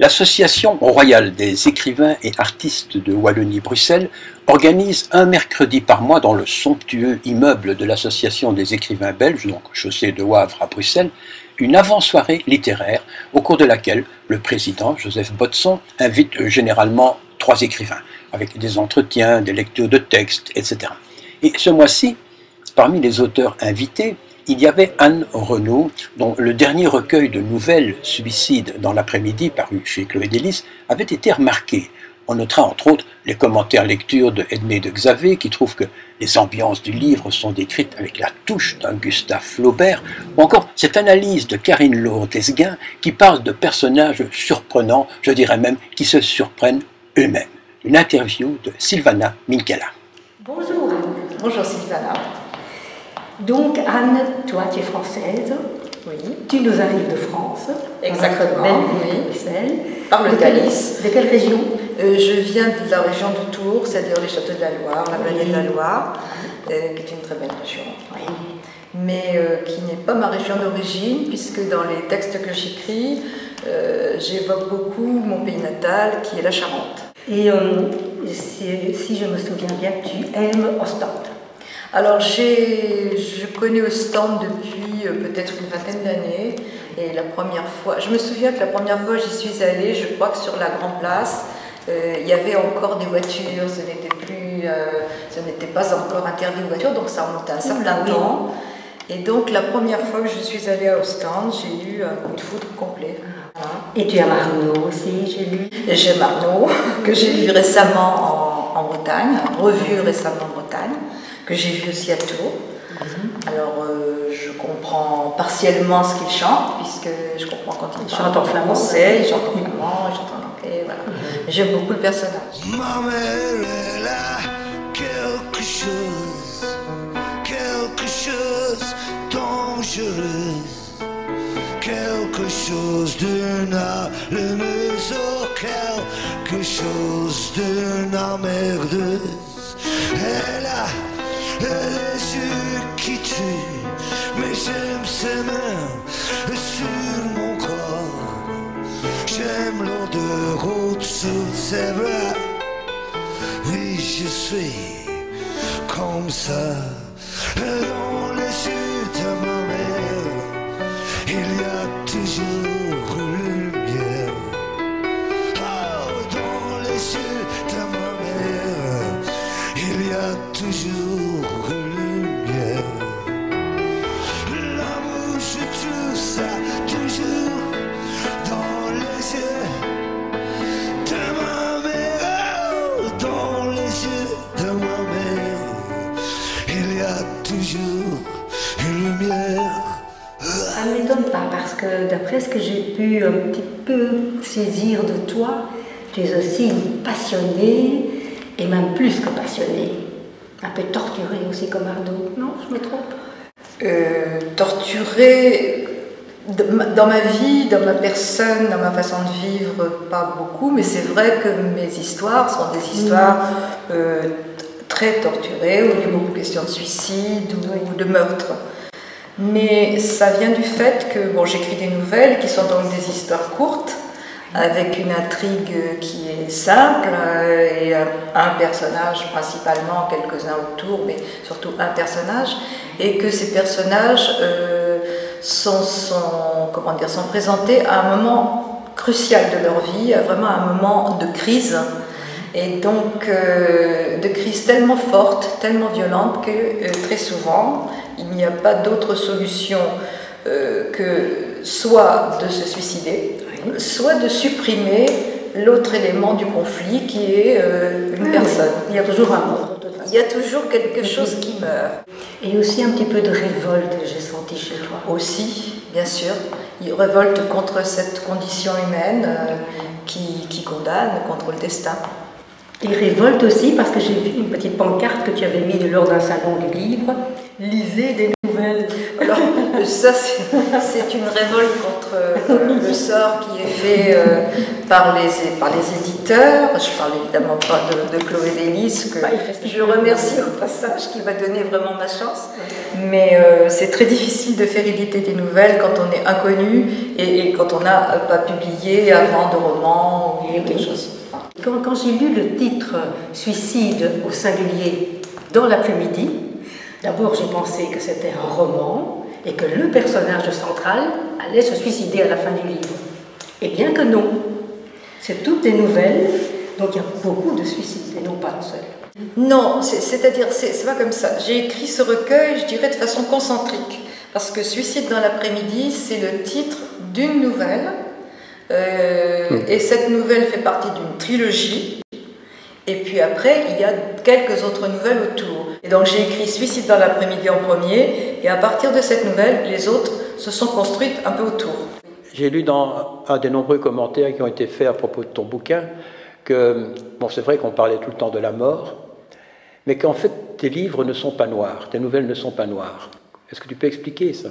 L'Association royale des écrivains et artistes de Wallonie-Bruxelles organise un mercredi par mois dans le somptueux immeuble de l'Association des écrivains belges, donc chaussée de Wavre à Bruxelles, une avant-soirée littéraire au cours de laquelle le président, Joseph Botson, invite généralement 3 écrivains, avec des entretiens, des lectures de textes, etc. Et ce mois-ci, parmi les auteurs invités, il y avait Anne Renaud, dont le dernier recueil de nouvelles, Suicide dans l'après-midi, paru chez Chloé Délices, avait été remarqué. On notera entre autres les commentaires lecture de Edmé de Xavé, qui trouve que les ambiances du livre sont décrites avec la touche d'un Gustave Flaubert, ou encore cette analyse de Karine Lourdes-Esguin qui parle de personnages surprenants, je dirais même qui se surprennent eux-mêmes. Une interview de Sylvana Minkela. Bonjour Anne. Bonjour Sylvana. Donc Anne, toi tu es française, oui. Tu nous arrives de France, exactement, belle Bruxelles. Par le Calice. De quelle région? Je viens de la région de Tours, c'est-à-dire les châteaux de la Loire, la vallée de la Loire, qui est une très belle région, oui. Mais qui n'est pas ma région d'origine, puisque dans les textes que j'écris, j'évoque beaucoup mon pays natal, qui est la Charente. Et si je me souviens bien, tu aimes Ostende. Alors, je connais Ostende depuis peut-être une vingtaine d'années, et la première fois, je me souviens que la première fois j'y suis allée, je crois que sur la Grande Place, il y avait encore des voitures, ce n'était pas encore interdit aux voitures, donc ça remonte à un certain temps. Et donc, la première fois que je suis allée à Ostende, j'ai eu un coup de foudre complet. Et tu as Marnaud aussi, j'ai lu. J'ai Marnaud, que j'ai lu récemment en Bretagne, revu récemment en Bretagne, que j'ai vu aussi à Tours. Alors, je comprends partiellement ce qu'il chante, puisque je comprends quand il chante en français, il chante en flamand, il chante en anglais, voilà. J'aime beaucoup le personnage. Ma mère, elle a quelque chose dangereux, quelque chose d'une allumeuse, quelque chose d'une emmerdeuse. Elle a les yeux qui tuent, mais j'aime ses mains sur mon corps. J'aime l'odeur au-dessous de ses bras. Oui, je suis comme ça. Dans les yeux de ma mère, il y a toujours lumière. Oh, dans les yeux de ma mère, il y a toujours lumière. L'amour, je trouve ça toujours dans les yeux de ma mère. Oh, dans les yeux de ma mère, il y a toujours une lumière. Ça ne m'étonne pas parce que d'après ce que j'ai pu un petit peu saisir de toi, tu es aussi une passionnée et même plus que passionnée. Un peu torturée aussi comme Arnaud, non? Je me trompe? Torturée dans ma vie, dans ma personne, dans ma façon de vivre, pas beaucoup, mais c'est vrai que mes histoires sont des histoires très torturées, où il y a beaucoup de questions de suicide ou de meurtre. Mais ça vient du fait que j'écris des nouvelles qui sont donc des histoires courtes, avec une intrigue qui est simple et un personnage principalement, quelques-uns autour, mais surtout un personnage, et que ces personnages sont présentés à un moment crucial de leur vie, à vraiment un moment de crise, et donc de crise tellement forte, tellement violente que très souvent il n'y a pas d'autre solution que soit de se suicider, soit de supprimer l'autre élément du conflit qui est une personne. Il y a toujours un mort. Il y a toujours quelque chose qui meurt. Et aussi un petit peu de révolte, j'ai senti chez toi. Aussi, bien sûr. Il révolte contre cette condition humaine qui condamne, contre le destin. Et révolte aussi parce que j'ai vu une petite pancarte que tu avais mise lors d'un salon du livre. Lisez des nouvelles. nouvelles. Alors, ça, c'est une révolte contre le sort qui est fait par les éditeurs. Je parle évidemment pas de Chloé Delis, que je remercie au passage, qui m'a donné vraiment ma chance. Mais c'est très difficile de faire éditer des nouvelles quand on est inconnu et quand on n'a pas publié avant de romans ou quelque chose. Quand j'ai lu le titre « Suicide au singulier dans l'après-midi », d'abord j'ai pensé que c'était un roman et que le personnage central allait se suicider à la fin du livre. Et bien que non, c'est toutes des nouvelles, donc il y a beaucoup de suicides et non pas un seul. Non, c'est-à-dire, c'est pas comme ça. J'ai écrit ce recueil, je dirais, de façon concentrique, parce que « Suicide dans l'après-midi », c'est le titre d'une nouvelle. Et cette nouvelle fait partie d'une trilogie. Et puis après, il y a quelques autres nouvelles autour. Et donc j'ai écrit Suicide dans l'après-midi en premier, et à partir de cette nouvelle, les autres se sont construites un peu autour. J'ai lu dans un des nombreux commentaires qui ont été faits à propos de ton bouquin que, bon, c'est vrai qu'on parlait tout le temps de la mort, mais qu'en fait, tes livres ne sont pas noirs, tes nouvelles ne sont pas noires. Est-ce que tu peux expliquer ça ?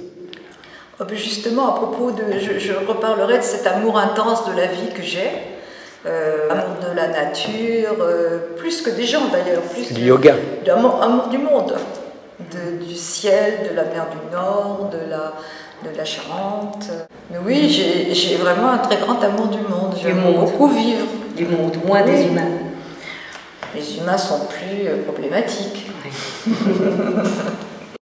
Justement, à propos de... Je reparlerai de cet amour intense de la vie que j'ai, amour de la nature, plus que des gens d'ailleurs, plus du yoga. Amour du monde, du ciel, de la mer du Nord, de la Charente. Mais oui, j'ai vraiment un très grand amour du monde. J'aime beaucoup vivre. Du monde, moins des humains. Les humains sont plus problématiques. Oui.